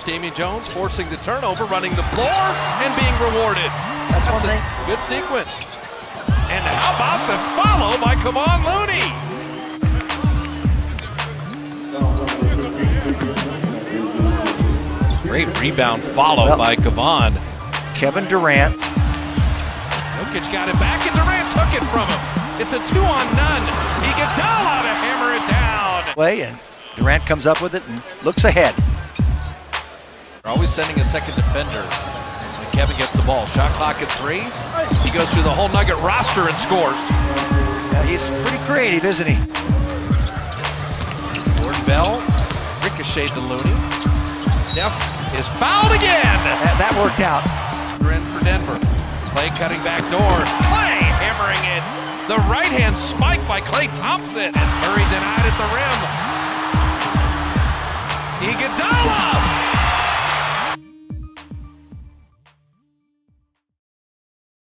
Damian Jones forcing the turnover, running the floor, and being rewarded. That's one thing. Good sequence. And how about the follow by Kevon Looney? Great rebound follow by Kevon. Kevin Durant. Jokic got it back, and Durant took it from him. It's a 2-on-none. Iguodala to hammer it down. And Durant comes up with it and looks ahead. They're always sending a second defender. And Kevin gets the ball. Shot clock at 3. He goes through the whole Nugget roster and scores. Yeah, he's pretty creative, isn't he? Jordan Bell ricocheted to Looney. Steph is fouled again. That worked out. In for Denver. Klay cutting back door. Klay hammering it. The right-hand spike by Klay Thompson. And Curry denied at the rim. Iguodala